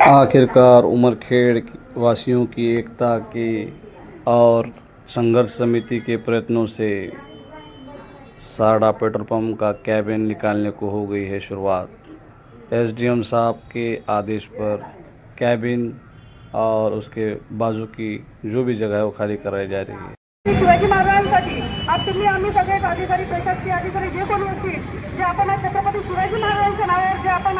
आखिरकार उमरखेड़ वासियों की एकता की और संघर्ष समिति के प्रयत्नों से सारडा पेट्रोल पंप का कैबिन निकालने को हो गई है शुरुआत। एसडीएम साहब के आदेश पर कैबिन और उसके बाजू की जो भी जगह है वो खाली कराई जा रही है। शिवाजी महाराजांसाठी आज तुम्ही आम्ही सगळे अधिकारी प्रशासकीय अधिकारी जे कोणी असतील जे आपण आज छत्रपती शिवाजी महाराजांच्या नावावर जे आपण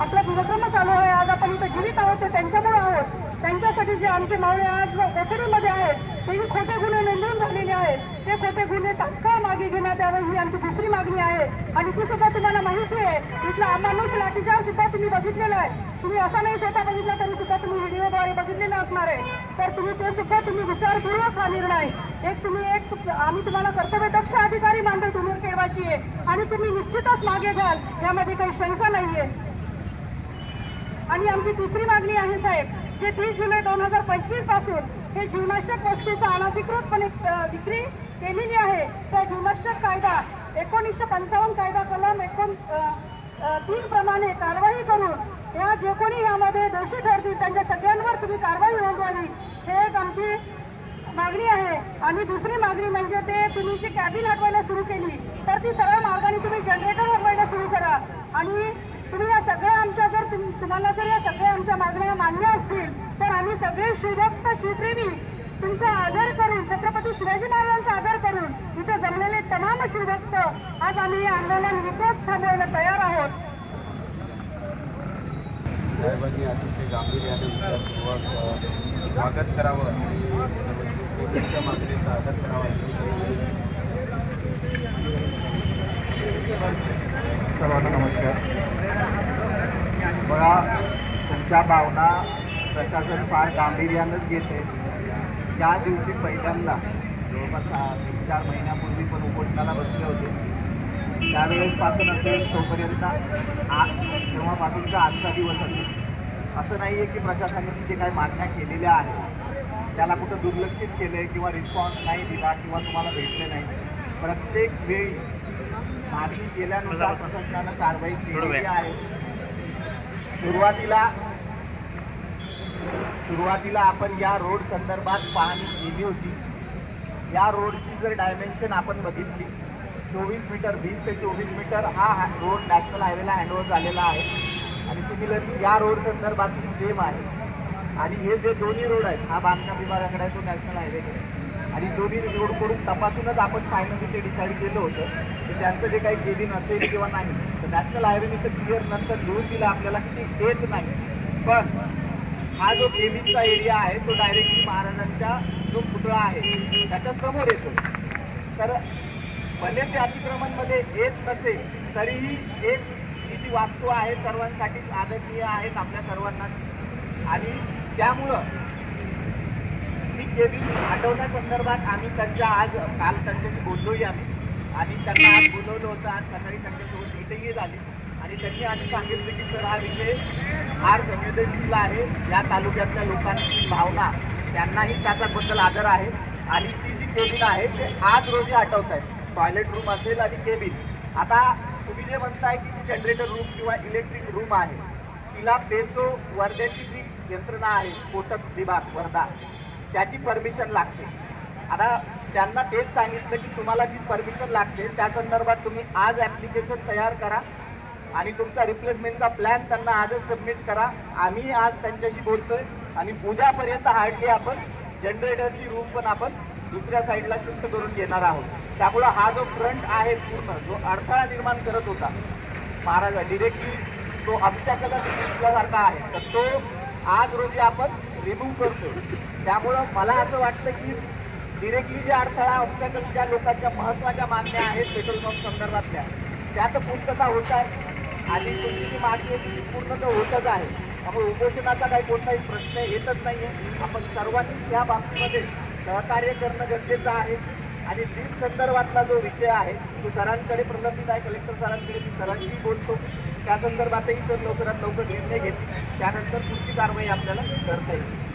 आपला दिवसक्रम चालू आहे, आज आपण इथे जीवित आहोत ते त्यांच्यामुळे आहोत। त्यांच्यासाठी जे आमचे मावळे आज कोठडीमध्ये आहेत ते खोटे गुन्हे नोंदवून झालेले आहेत, ते खोटे गुन्हे तात्काळ मागे घेण्यात यावे ही आमची दुसरी मागणी आहे। आणि ती सुद्धा तुम्हाला माहिती आहे, इथला अमानुष लाठीचार्ज सुद्धा तुम्ही बघितलेला आहे। तुम्ही असा नाही स्वतः बघितला तरी सुद्धा तुम्ही व्हिडिओद्वारे बघितलेला असणार आहे, तर तुम्ही ते सुद्धा तुम्ही विचारपूर्वक हा निर्णय आम्ही तुम्हाला कर्तव्यदक्ष अधिकारी मानतो उमरखेडवाची आहे आणि तुम्ही निश्चितच मागे घ्याल यामध्ये काही शंका नाहीये। आणि आमची तिसरी मागणी आहे साहेब, जे 30 जुलै 2025 पासून हे जीवनावश्यक वस्तूचा अनधिकृतपणे विक्री केलेली आहे, त्या जीवनावश्यक कायदा 1955 कायदा कलम 3 प्रमाणे कारवाई करून या जे कोणी यामध्ये दोषी ठरतील त्यांच्या सगळ्यांवर तुम्ही कारवाई नोंदवावी, हे एक आमची मागणी आहे। आणि दुसरी मागणी म्हणजे ते तुम्ही जी कॅबिन हटवायला सुरू केली तर ती सरळ मार्गाने तुम्ही जनरेटर हटवायला सुरू करा। आणि तुम्ही या सगळ्या आमच्या तुम्हाला जर या सगळ्या आमच्या मागण्या मान्य असतील तर आम्ही सगळे शिवभक्त शिवप्रेमी तुमचा आदर करून छत्रपती शिवाजी महाराजांचा आदर करून इथे जमलेले तमाम शिवभक्त आज आम्ही हे आंदोलन इथेच थांबवायला तयार आहोत। साहेबांनी अतिशय गांभीर्याने स्वागत करावं आणि मागणीचा आदर करावा। सर्वांना नमस्कार। बघा, तुमच्या भावना प्रशासन फार गांभीर्यानंच घेते। ज्या दिवशी पहिल्यांदा जवळपास 3-4 महिन्यापूर्वी पण उपोषणाला बसले होते त्यावेळेसपासून असेल तोपर्यंत तेव्हापासूनचा आजचा दिवस असेल। असं नाही आहे की प्रशासनाने जे काही मागण्या केलेल्या आहेत त्याला कुठं दुर्लक्षित केलं आहे किंवा रिस्पॉन्स नाही दिला किंवा तुम्हाला भेटले नाही। प्रत्येक वेळी मागणी केल्यानुसार प्रशासनानं कारवाई केलेली आहे। सुरुवातीला आपण या रोड संदर्भात पाहणी केली होती। या रोडची जर डायमेन्शन आपण बघितली 24 मीटर 20 ते 24 मीटर हा रोड नॅशनल हायवेला हँडओव्हर झालेला आहे आणि सिमिलरली या रोड संदर्भात सेम आहे। आणि हे जे दोन्ही रोड आहेत, हा बांधकाम विभागाकडे आहे तो नॅशनल हायवेकडे, आणि दोन्ही रोडकडून तपासूनच आपण फायनली ते डिसाईड केलं होतं की त्यांचं जे काही केबिन असेल किंवा नाही तर नॅशनल हायवेने तर क्लिअर नंतर लिहून दिला आपल्याला की ते येत नाही। पण हा जो केबिनचा एरिया आहे तो डायरेक्टली महाराजांच्या जो पुतळा आहे त्याच्या समोर येतो। तर भले ते अतिक्रमणमध्ये येत नसेल तरीही एक ही जी वास्तू आहे सर्वांसाठी आदरणीय आहेत आपल्या सर्वांना, आणि त्यामुळं ती केबिन हटवण्यासंदर्भात आम्ही काल त्यांच्याशी बोललोही आम्ही, आणि त्यांना आज बोलवलं होतं। आज सकाळी त्यांच्यासोबत मीटिंगही झाली आणि त्यांनी आधी सांगितलं की सर हा विषय फार संवेदनशील आहे, या तालुक्यातल्या लोकांची भावना त्यांनाही त्याच्याबद्दल आदर आहे आणि ती जी केबिन आहे ते आज रोजी हटवत आहे। टॉयलेट रूम असेल आणि केबिन, आता तुम्ही जे म्हणताय की ती जनरेटर रूम किंवा इलेक्ट्रिक रूम आहे, तिला पेसो वर्ध्याची जी यंत्रणा आहे स्फोटक विभाग वर्धा त्याची परमिशन लागते। आता त्यांना तेच सांगितलं की तुम्हाला जी परमिशन लागते त्या संदर्भात तुम्ही आज ॲप्लिकेशन तयार करा आणि तुमचा रिप्लेसमेंटचा प्लॅन त्यांना आजच सबमिट करा। आम्ही आज त्यांच्याशी बोलतोय आणि उद्यापर्यंत हार्डली आपण जनरेटरची रूम पण आपण दुसऱ्या साईडला शिफ्ट करून घेणार आहोत। त्यामुळं हा जो फ्रंट आहे पूर्ण जो अडथळा निर्माण करत होता महाराज डिरेक्टली तो ऑब्स्टॅकल दिसल्यासारखा आहे, तर तो आज रोजी आपण रिमूव्ह करतो। त्यामुळं मला असं वाटतं की डिरेक्टली जे अडथळा ऑब्स्टॅकल ज्या लोकांच्या महत्त्वाच्या मागण्या आहेत पेट्रोल पंप संदर्भातल्या त्या तर पूर्तता होत आहे आणि तुमची जी मागणी आहे ती पूर्ण तर होतच आहे। त्यामुळे उपोषणाचा काही कोणताही प्रश्न येतच नाही आहे। आपण सर्वांनीच या बाबतीमध्ये सहकार्य करणं गरजेचं आहे आणि लीड संदर्भातला जो विषय आहे तो सरांकडे प्रलंबित आहे, कलेक्टर सरांकडे मी सरांशी बोलतो, त्या संदर्भातही सर लवकरात लवकर निर्णय घेतील, त्यानंतर पुढची कारवाई आपल्याला करता येईल।